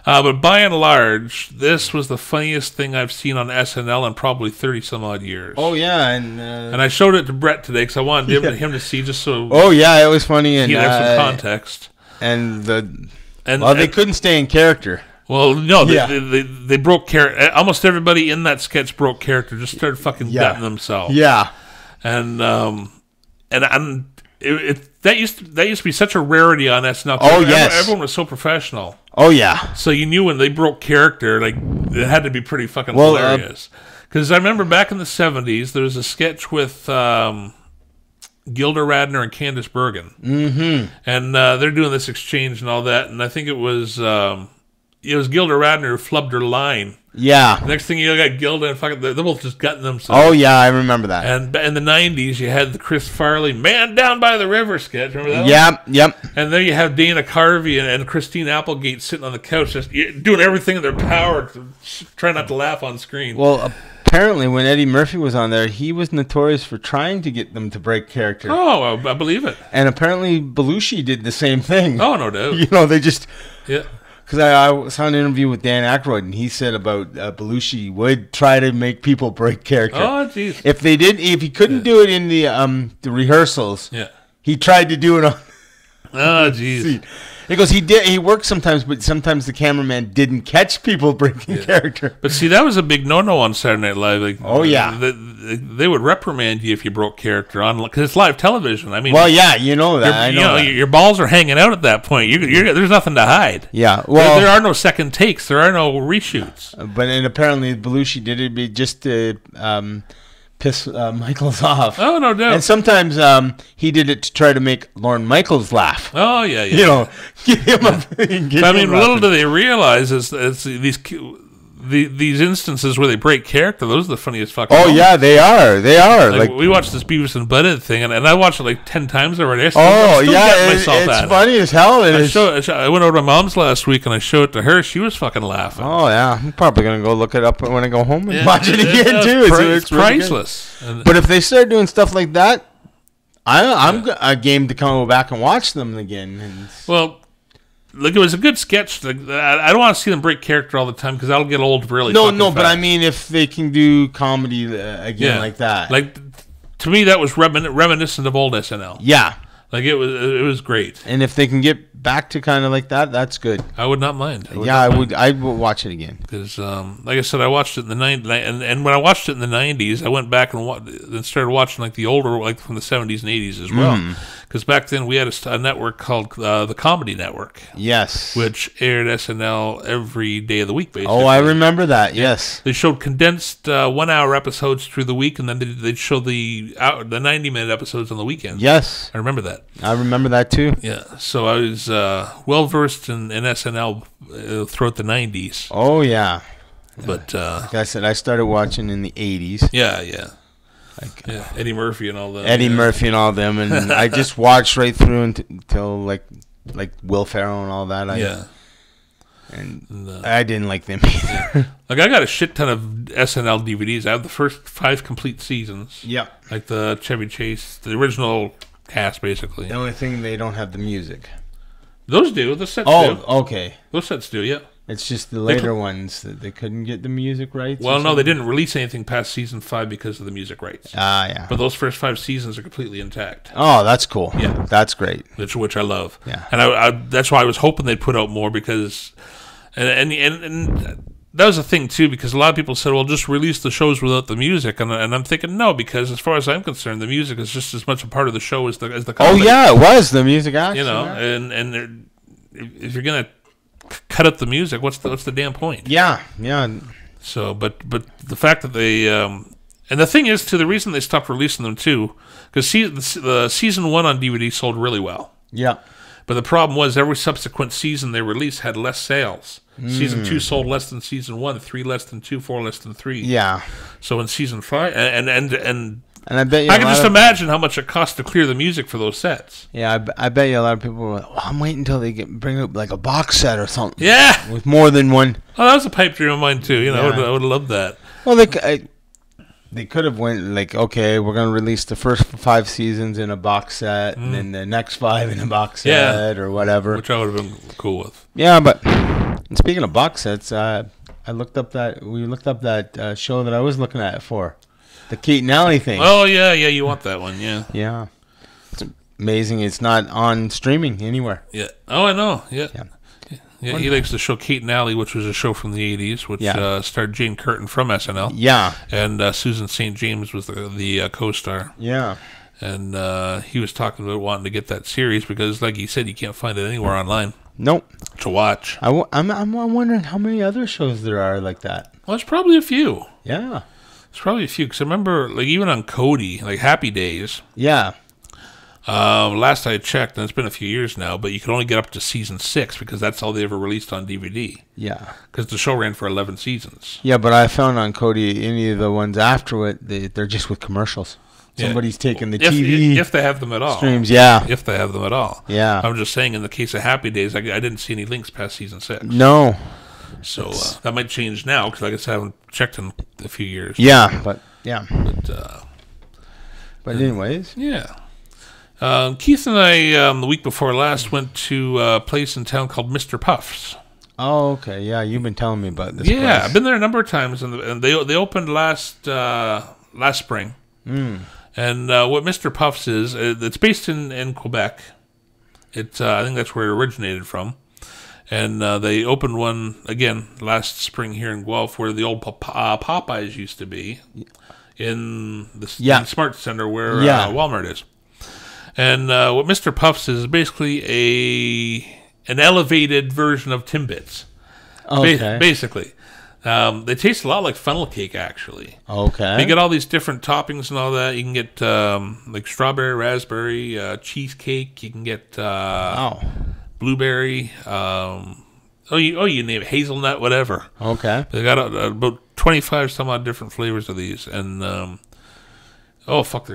But by and large, this was the funniest thing I've seen on SNL in probably 30-some-odd years. Oh, yeah. And I showed it to Brett today because I wanted him to see just so... Oh, yeah, it was funny. And he had some context. And they couldn't stay in character. Well, no, they broke character. Almost everybody in that sketch broke character, just started fucking gutting themselves. Yeah. And that used to be such a rarity on SNL. Oh, yes. Everyone was so professional. Oh, yeah. So you knew when they broke character, like, it had to be pretty fucking hilarious. Because I remember back in the 70s, there was a sketch with Gilda Radner and Candice Bergen. Mm-hmm. And they're doing this exchange and all that, and I think it was Gilda Radner who flubbed her line. Yeah. Next thing you got Gilda and fucking, they're both just gutting themselves. Oh, yeah, I remember that. And in the 90s, you had the Chris Farley Man Down by the River sketch. Remember that one? Yep. And then you have Dana Carvey and Christine Applegate sitting on the couch just doing everything in their power to try not to laugh on screen. Well, apparently when Eddie Murphy was on there, he was notorious for trying to get them to break character. Oh, I believe it. And apparently Belushi did the same thing. Oh, no doubt. They just... Yeah. Because I saw an interview with Dan Aykroyd, and he said about Belushi would try to make people break character. Oh, jeez. If he couldn't do it in the rehearsals, he tried to do it on. Oh, jeez. He goes, he worked sometimes, but sometimes the cameraman didn't catch people breaking character. But see, that was a big no-no on Saturday Night Live. Like, oh, yeah. They would reprimand you if you broke character on, because it's live television. I mean, well, yeah, you know that. I know that. Your balls are hanging out at that point. There's nothing to hide. Yeah, well, there are no second takes. There are no reshoots. And apparently Belushi did it just to piss Michaels off. Oh, no doubt. And sometimes he did it to try to make Lorne Michaels laugh. Oh, yeah. Give him little do they realize is these instances where they break character, those are the funniest fucking moments. Yeah, they are. Like, we watched this Beavis and Butt-head thing, and I watched it like 10 times already. It's funny as hell. I went over to my mom's last week, and I showed it to her. She was fucking laughing. Oh, yeah. I'm probably going to go look it up when I go home and watch it again, too. It's priceless. But if they start doing stuff like that, I'm a game to come back and watch them again. Well... Like, it was a good sketch. I don't want to see them break character all the time because that'll get old really fast. But I mean if they can do comedy again like that. Like, to me, that was reminiscent of old SNL. Yeah. Like, it was great. And if they can get back to kind of like that, that's good. I would not mind. I would watch it again. Because, like I said, I watched it in the 90s. And when I watched it in the 90s, I went back and started watching, like, the older, like, from the 70s and 80s as well. Because back then we had a network called the Comedy Network. Yes. Which aired SNL every day of the week, basically. Oh, I remember that, yes. They showed condensed 1-hour episodes through the week, and then they'd show the 90-minute episodes on the weekend. Yes. I remember that. I remember that, too. Yeah, so I was well-versed in SNL throughout the 90s. Oh, yeah. But like I said, I started watching in the 80s. Yeah. Eddie Murphy and all them. Murphy and all them, and I just watched right through until like Will Ferrell and all that. I didn't like them either. Like, I got a shit ton of SNL DVDs. I have the first 5 complete seasons. Yeah. Like the Chevy Chase, the original cast, basically. The only thing, they don't have the music. Those do. The sets do. Oh, okay. Those sets do, yeah. It's just the later ones that they couldn't get the music rights. Well, no, they didn't release anything past season 5 because of the music rights. Yeah. But those first 5 seasons are completely intact. Oh, that's cool. Yeah. That's great. Which I love. Yeah. And I that's why I was hoping they'd put out more, because... And that was the thing, too, because a lot of people said, well, just release the shows without the music. And I'm thinking, no, because as far as I'm concerned, the music is just as much a part of the show as the comedy. Oh, yeah, it was. The music, actually. You know, and if you're going to cut up the music, what's the damn point? Yeah. So, but the fact that they and the thing is, too, the reason they stopped releasing them too, because the season 1 on DVD sold really well. Yeah. But the problem was every subsequent season they released had less sales. Season 2 sold less than season 1, 3 less than 2, 4 less than 3. Yeah. So in season 5, and I bet you I can just imagine how much it costs to clear the music for those sets. Yeah, I bet you a lot of people were like, oh, I'm waiting until they bring up like a box set or something. Yeah. With more than one. Oh, that was a pipe dream of mine too. You know, Yeah. I would have loved that. Well, they could have went like, okay, we're going to release the first 5 seasons in a box set, and then the next 5 in a box set or whatever. Which I would have been cool with. Yeah, but speaking of box sets, we looked up that show that I was looking at for. The Keaton Alley thing. Oh, yeah, you want that one, yeah. Yeah. It's amazing it's not on streaming anywhere. Yeah. Oh, I know, yeah. Yeah, he likes the show Keaton Alley, which was a show from the 80s, which starred Jane Curtin from SNL. Yeah. And Susan St. James was the co-star. Yeah. And he was talking about wanting to get that series because, like he said, you can't find it anywhere online. Nope. To watch. I'm wondering how many other shows there are like that. Well, there's probably a few. Yeah. There's probably a few, because I remember, like, even on Cody, like Happy Days. Yeah. Last I checked, and it's been a few years now, but you could only get up to season 6 because that's all they ever released on DVD. Yeah. Because the show ran for 11 seasons. Yeah, but I found on Cody, any of the ones after it, they're just with commercials. Somebody's taking the TV. If they have them at all. Streams, yeah. If they have them at all. Yeah. I'm just saying, in the case of Happy Days, I didn't see any links past season 6. No. So that might change now, because I guess I haven't checked in a few years. Yeah, but, yeah. But anyways. Yeah. Keith and I, the week before last, went to a place in town called Mr. Puff's. Oh, okay. Yeah, you've been telling me about this place. place. I've been there a number of times, and they opened last spring. And what Mr. Puff's is, it's based in Quebec. I think that's where it originated from. And they opened one, again, last spring here in Guelph, where the old Popeyes used to be, in the Smart Center where Walmart is. And what Mr. Puff's is basically an elevated version of Timbits. Okay. Basically. They taste a lot like funnel cake, actually. Okay. You get all these different toppings and all that. You can get like strawberry, raspberry, cheesecake. You can get blueberry. You name it, hazelnut, whatever. Okay. They got about 25 some odd different flavors of these, and they're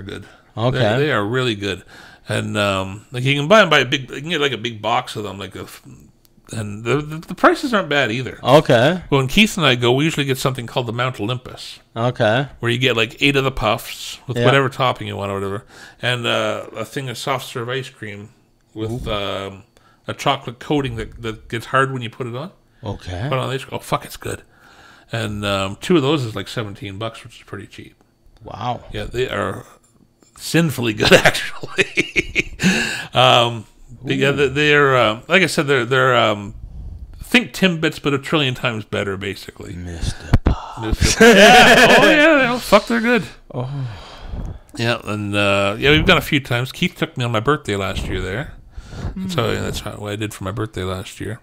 good. Okay. They are really good, and like you can buy them by you can get like a big box of them, and the prices aren't bad either. Okay. Well, when Keith and I go, we usually get something called the Mount Olympus. Okay. Where you get like 8 of the puffs with whatever topping you want or whatever, and a thing of soft serve ice cream with a chocolate coating that gets hard when you put it on. Okay. Put on the ice cream. Oh, fuck, it's good. And 2 of those is like $17, which is pretty cheap. Wow. Yeah, they are sinfully good, actually. They're like I said, they're think Timbits, but a trillion times better, basically. Mr. Puff. Yeah. Oh yeah. Fuck, they're good. Oh. Yeah, and we've gone a few times. Keith took me on my birthday last year there. That's what I did for my birthday last year.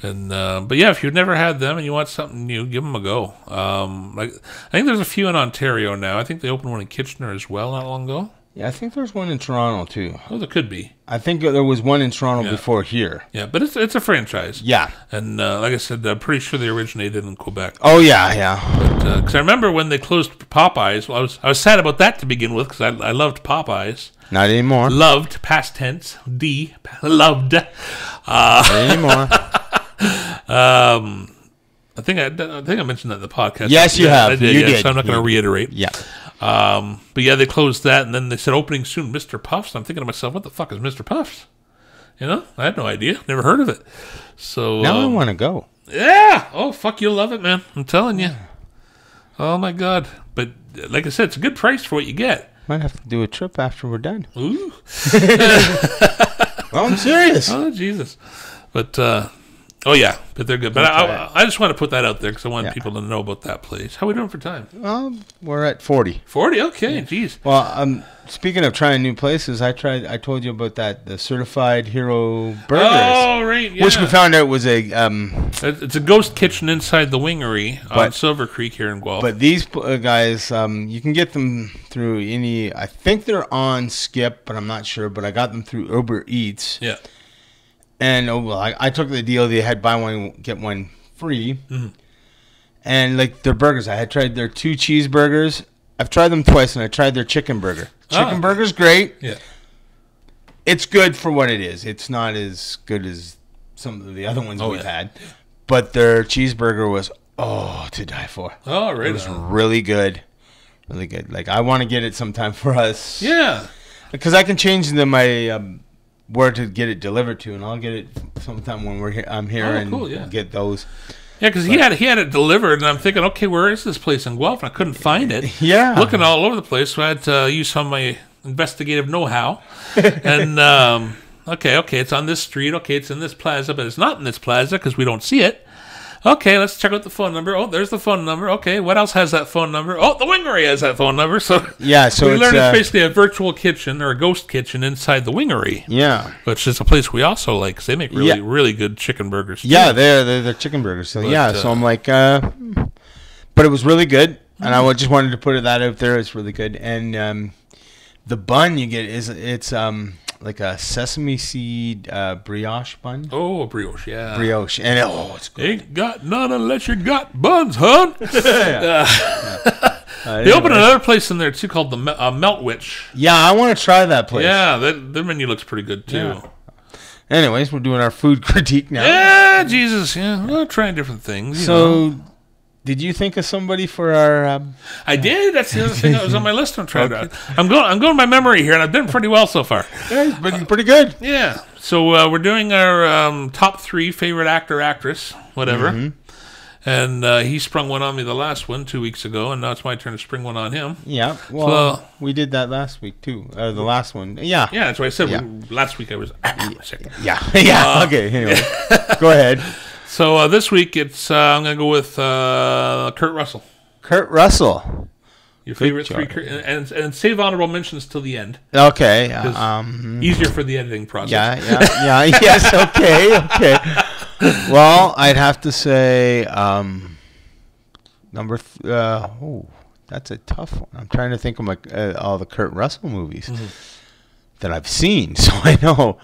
And but yeah, if you've never had them and you want something new, give them a go. I think there's a few in Ontario now. I think they opened one in Kitchener as well not long ago. Yeah, I think there's one in Toronto too. Oh, there could be. I think there was one in Toronto before here. Yeah, but it's a franchise. Yeah, and like I said, I'm pretty sure they originated in Quebec. Oh yeah. Because I remember when they closed Popeyes. Well, I was sad about that to begin with because I loved Popeyes. Not anymore. Loved, past tense. Loved. Not anymore. I think I mentioned that in the podcast. Yes, you have. I did. You did. So I'm not going to reiterate. Yeah. But yeah, they closed that, and then they said opening soon, Mr. Puffs. I'm thinking to myself, what the fuck is Mr. Puffs? You know, I had no idea. Never heard of it. So now I want to go. Yeah. Oh fuck, you'll love it, man. I'm telling you. Oh my god. But like I said, it's a good price for what you get. Might have to do a trip after we're done. Ooh. Well, I'm serious. Oh Jesus. But oh yeah, but they're good. But I just want to put that out there because I want people to know about that place. How are we doing for time? We're at 40. 40? Okay, jeez. Well, speaking of trying new places, I told you about the Certified Hero Burgers. Oh, right, yeah. Which we found out was a... it's a ghost kitchen inside the Wingery on Silver Creek here in Guelph. But these guys, you can get them through any... I think they're on Skip, but I'm not sure. But I got them through Uber Eats. Yeah. And I took the deal. They had buy one, get one free. Mm-hmm. And like their burgers, I had tried their 2 cheeseburgers. I've tried them twice, and I tried their chicken burger. Chicken burger's great. Yeah. It's good for what it is. It's not as good as some of the other ones we've had. But their cheeseburger was, to die for. Oh, right. It was really good. Really good. Like, I want to get it sometime for us. Yeah. Because I can change them where to get it delivered to, and I'll get it sometime when I'm here and get those. Yeah, because he had it delivered, and I'm thinking, okay, where is this place in Guelph? And I couldn't find it. Yeah. Looking all over the place, so I had to use some of my investigative know-how. And, okay, it's on this street. Okay, it's in this plaza, but it's not in this plaza because we don't see it. Okay, let's check out the phone number. Oh, there's the phone number. Okay, what else has that phone number? Oh, the Wingery has that phone number. So yeah, so we learned it's basically a virtual kitchen or a ghost kitchen inside the Wingery. Yeah, which is a place we also like because they make really good chicken burgers too. Yeah, they're chicken burgers. So so I'm like, but it was really good, and I just wanted to put that out there. It's really good, and the bun you get it's like a sesame seed brioche bun. Oh, a brioche, yeah. Brioche. And it's good. Ain't got none unless you got buns, hon. They They opened another place in there, too, called the Melt Witch. Yeah, I want to try that place. Yeah, their menu looks pretty good, too. Yeah. Anyways, we're doing our food critique now. Yeah, Jesus. Yeah, we're trying different things. So... Did you think of somebody for our? I did. That's the other thing that was on my list. I'm going by memory here, and I've done pretty well so far. Yeah, it's pretty good. Yeah. So we're doing our top 3 favorite actor, actress, whatever. Mm-hmm. And he sprung one on me the last one 2 weeks ago, and now it's my turn to spring one on him. Yeah. Well, we did that last week too. The last one. Yeah. Yeah, that's what I said. Last week I was sick. Yeah. Yeah. Okay. Anyway, go ahead. So this week I'm going to go with Kurt Russell. Kurt Russell. Your favorite 3 and save honorable mentions till the end. Okay. Easier for the editing process. Yeah. Yes. Okay. Well, I'd have to say that's a tough one. I'm trying to think of all the Kurt Russell movies that I've seen, so I know.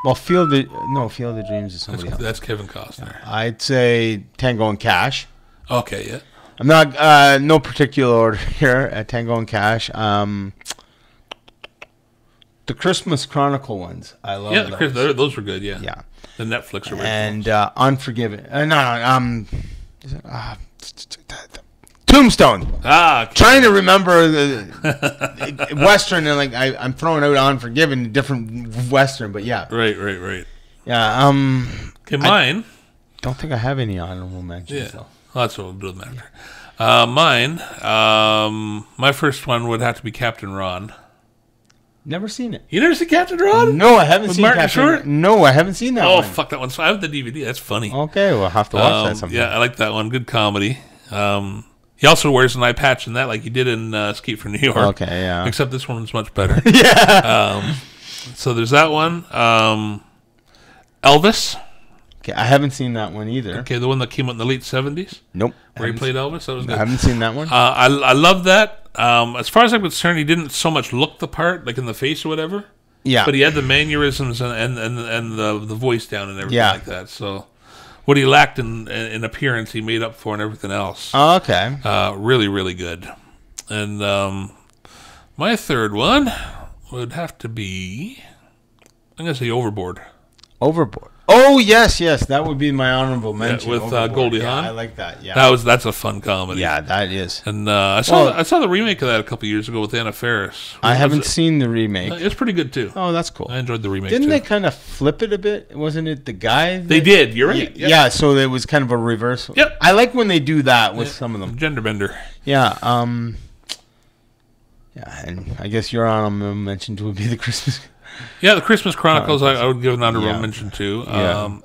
Well, Field of Dreams is somebody else. That's Kevin Costner. I'd say Tango and Cash. Okay, yeah. I'm not no particular order here. Tango and Cash. The Christmas Chronicle ones. I love those. Yeah, those were good. Yeah. Yeah. The Netflix originals. And Unforgiven. Tombstone. Okay. Trying to remember the Western, and I'm throwing out Unforgiven, different Western, but yeah. Right. Yeah. Mine. Don't think I have any honorable mentions. Yeah. Well, that's what we'll do them after. Mine. My first one would have to be Captain Ron. Never seen it. You never seen Captain Ron? No, I haven't seen Martin Captain Short? Ron. No, I haven't seen that one. Oh, fuck that one. So I have the DVD. That's funny. Okay, we'll have to watch that sometime. Yeah, I like that one. Good comedy. He also wears an eye patch in that, like he did in Escape from New York. Okay, yeah. Except this one's much better. Yeah. So there's that one. Elvis. Okay, I haven't seen that one either. Okay, the one that came out in the late 70s. Nope. Where he played Elvis. That was good. I haven't seen that one. I love that. As far as I'm concerned, he didn't so much look the part, like in the face or whatever. Yeah. But he had the mannerisms and the voice down and everything like that. So what he lacked in appearance, he made up for in everything else. Oh, okay. Really, really good. And my third one would have to be, I'm going to say Overboard. Overboard. Oh, yes. That would be my honorable mention. With Goldie Hawn. I like that. Yeah. That's a fun comedy. Yeah, that is. And I saw the remake of that a couple years ago with Anna Faris. I haven't seen the remake. It's pretty good too. Oh, that's cool. I enjoyed the remake. Didn't they kind of flip it a bit? Wasn't it the guy? They did. You're right. Yeah, so it was kind of a reversal. Yep. I like when they do that with some of them. Gender bender. Yeah. Yeah, and I guess your honorable mention would be the Christmas. Yeah, the Christmas Chronicles. I would give an honorable mention to. Yeah.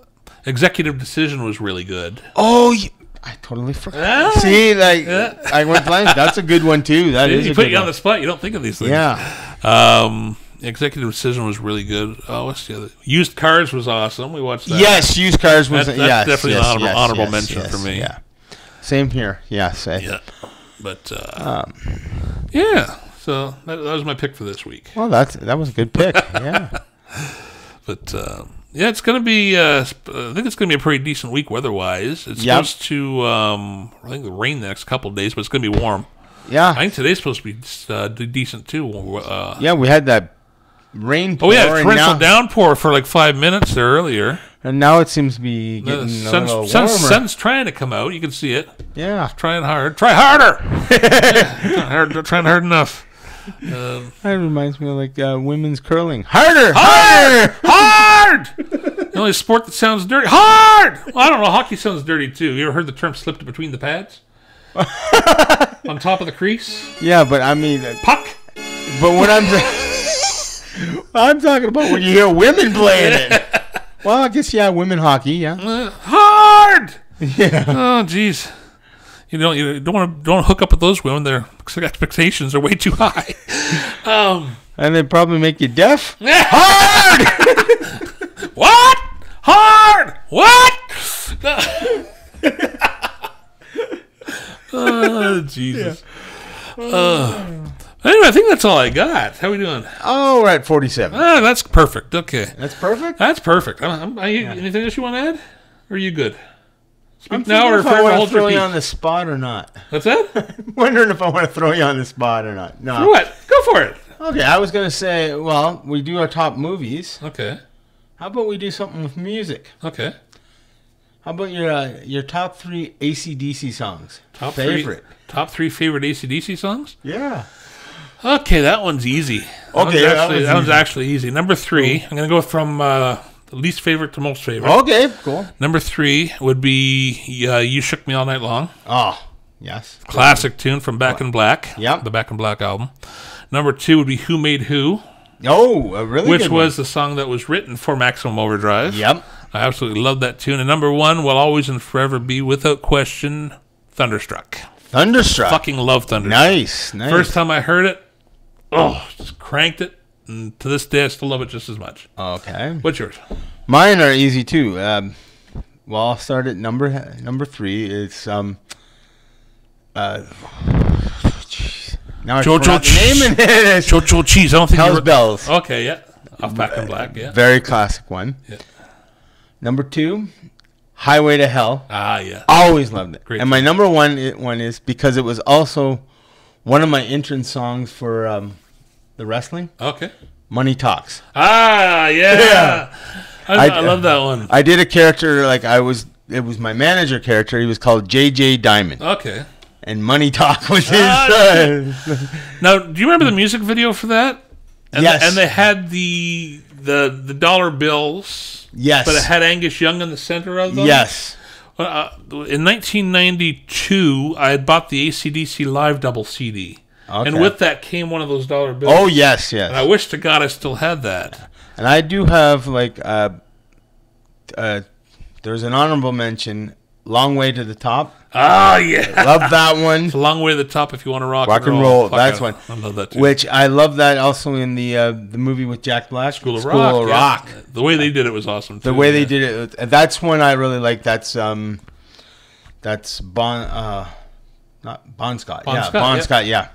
Executive Decision was really good. Oh, I totally forgot. See, I went blank. That's a good one too. That is. You put you on the spot. You don't think of these things. Yeah. Executive Decision was really good. What's the other? Used Cars was awesome. We watched that. Yes, Used Cars was. That's definitely an honorable mention for me. Yeah. Same here. Yeah. Same. Yeah. But yeah. So that was my pick for this week. Well, that was a good pick. Yeah. But yeah, it's going to be. I think it's going to be a pretty decent week weather-wise. It's supposed to. I think rain the next couple of days, but it's going to be warm. Yeah. I think today's supposed to be decent too. Yeah, we had that rain. Oh yeah, torrential downpour for like 5 minutes there earlier. And now it seems to be getting a little warmer. Sun's trying to come out. You can see it. Yeah. It's trying hard. Try harder. Not trying hard enough. That reminds me of like women's curling. Harder! The only sport that sounds dirty. Hard! Well, I don't know. Hockey sounds dirty too. You ever heard the term slipped between the pads? On top of the crease? Yeah, but I mean... Puck! But what I'm talking about when you hear women playing it. Well, I guess, women hockey, hard! Yeah. Oh, jeez. You don't want to hook up with those women. Their expectations are way too high. And they probably make you deaf. Hard! What? Hard! What? Oh, Jesus. Anyway, I think that's all I got. How are we doing? Oh, we're at 47. That's perfect. Okay. That's perfect? That's perfect. Anything else you want to add? Or are you good? I'm now or if I want to throw you on the spot or not. What's that? I'm wondering if I want to throw you on the spot or not. No. For what? Go for it. Okay, I was going to say, well, we do our top movies. Okay. How about we do something with music? Okay. How about your top 3 AC/DC songs? Top three favorite AC/DC songs? Yeah. Okay, that one's easy. Okay, that one's actually easy. Number 3, cool. I'm going to go from least favorite to most favorite. Okay, cool. Number 3 would be You Shook Me All Night Long. Oh, yes. Classic tune from Back in Black. Yep. The Back in Black album. Number 2 would be Who Made Who. Oh, a really which good was one. the song that was written for Maximum Overdrive. Yep. I absolutely love that tune. And number 1 will always and forever be, without question, Thunderstruck. Fucking love Thunderstruck. Nice. First time I heard it, just cranked it. And to this day, I still love it just as much. Okay. What's yours? Mine are easy too. Well, I'll start at number 3. It's Now I forgot the name in it. Jojo Cheese. I don't think Hell's Bells. Okay, yeah. Off Back in Black, yeah. Very classic one. Yeah. Number 2, Highway to Hell. Yeah. Always loved it. Great. And my number one is because it was also one of my entrance songs for the wrestling. Okay. Money Talks. Yeah. I love that one. I did a character it was my manager character. He was called JJ Diamond. Okay. And Money Talk was his. Now, do you remember the music video for that? Yes. And they had the dollar bills. Yes. But it had Angus Young in the center of them. Yes. In 1992, I had bought the AC/DC Live double CD. Okay. And with that came one of those dollar bills. Oh, yes. And I wish to God I still had that. And I do have, there's an honorable mention, Long Way to the Top. Oh, yeah. Love that one. It's a long way to the top if you want to rock and roll. Fuck, That's one. I love that too. Which I love that also in the movie with Jack Black. School of Rock. Yeah. The way they did it was awesome too. The way they did it. That's one I really like. That's Bon Scott. Bon Scott, yeah.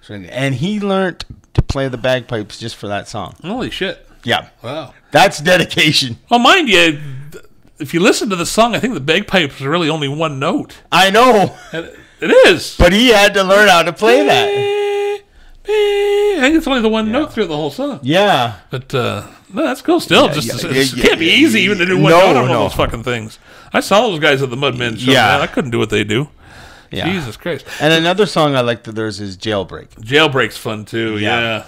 And he learned to play the bagpipes just for that song. Holy shit. Yeah. Wow. That's dedication. Well, mind you, if you listen to the song, I think the bagpipes are really only one note. I know. It is. But he had to learn how to play that. I think it's only the one note through the whole song. Yeah. But, no, that's cool still. It can't be easy even to do one note on all those fucking things. I saw those guys at the Mudmen show. Yeah. Man, I couldn't do what they do. Yeah. Jesus Christ. And another song I like that there's is Jailbreak. Jailbreak's fun too. Yeah.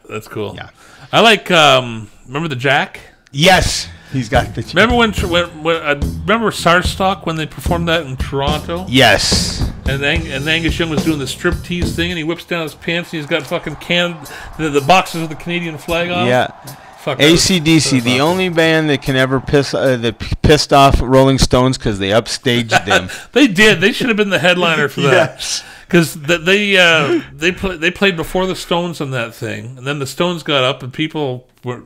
That's cool. Yeah. I like, remember the Jack? Yes. He's got the Jack. Remember remember Sarstock when they performed that in Toronto? Yes. And Angus Young was doing the striptease thing, and he whips down his pants, and he's got fucking the boxes of the Canadian flag on. Yeah. AC/DC, the only band that can ever pissed off Rolling Stones because they upstaged them. They did. They should have been the headliner for that. Yes. Because they played before the Stones on that thing, and then the Stones got up, and people were.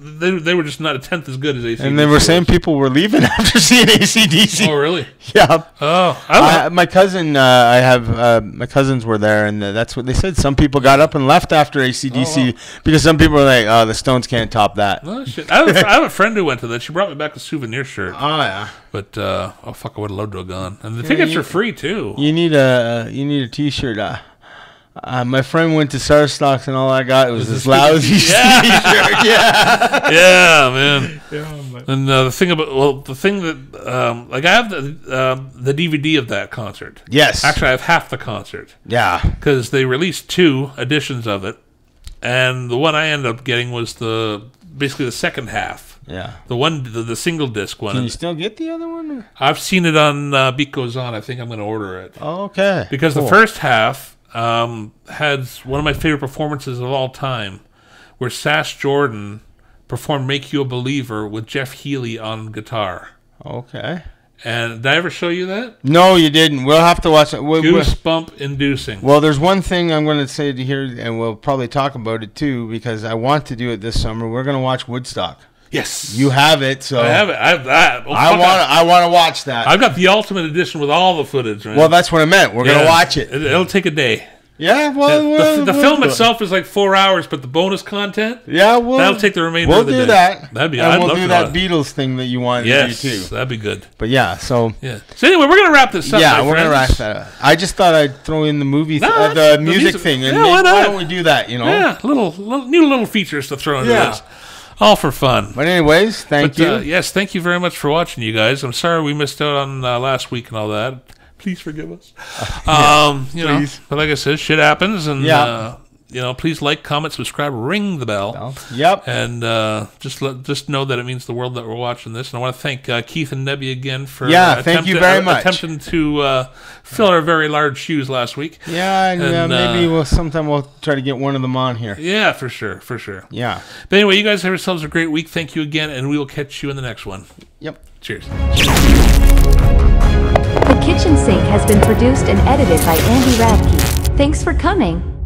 They were just not a tenth as good as AC/DC. And they were saying people were leaving after seeing AC/DC. Oh, really? Yeah. Oh, my cousin, my cousins were there, and that's what they said. Some people got up and left after AC/DC because some people were like, "Oh, the Stones can't top that." Oh shit! I have a friend who went to that. She brought me back a souvenir shirt. Oh yeah. But fuck, I would have loved to have gone. And the tickets are free too. You need a T-shirt. My friend went to Sarstocks and all I got was this lousy T-shirt. Yeah, man. And the thing that like I have the DVD of that concert. Yes. Actually, I have half the concert. Yeah. Because they released 2 editions of it, and the one I ended up getting was basically the second half. Yeah. The single disc one. Can you still get the other one? I've seen it on Beat Goes On. I think I'm going to order it. Oh, okay. Because the first half had one of my favorite performances of all time, where Sass Jordan performed "Make You a Believer" with Jeff Healey on guitar. Okay. And did I ever show you that? No, you didn't. We'll have to watch it. Goosebump inducing. Well, there's one thing I'm going to say to here, and we'll probably talk about it too, because I want to do it this summer. We're going to watch Woodstock. Yes, you have it. So I have it. I want to watch that. I've got the ultimate edition with all the footage. Right? Well, that's what I meant. We're gonna watch it. It'll take a day. Yeah. Well, the film itself is like 4 hours, but the bonus content. Yeah. That'll take the remainder of the day. We'll do that. That'd be. And we'll do that Beatles thing that you wanted to do too. Yes, that'd be good. But yeah. So anyway, we're gonna wrap this up. Yeah, we're gonna wrap that up. I just thought I'd throw in the movie, the music thing, and why don't we do that? You know. Yeah. Little features to throw into this. All for fun. But anyways, thank you. Yes, thank you very much for watching, you guys. I'm sorry we missed out on last week and all that. Please forgive us. Please. But like I said, shit happens, and please like, comment, subscribe, ring the bell. Yep. And just know that it means the world that we're watching this. And I want to thank Keith and Nebby again for thank you very much. Attempting to fill our very large shoes last week. Yeah, and maybe sometime we'll try to get one of them on here. Yeah, for sure. Yeah. But anyway, you guys have yourselves a great week. Thank you again, and we will catch you in the next one. Yep. Cheers. The Kitchen Sink has been produced and edited by Andy Radke. Thanks for coming.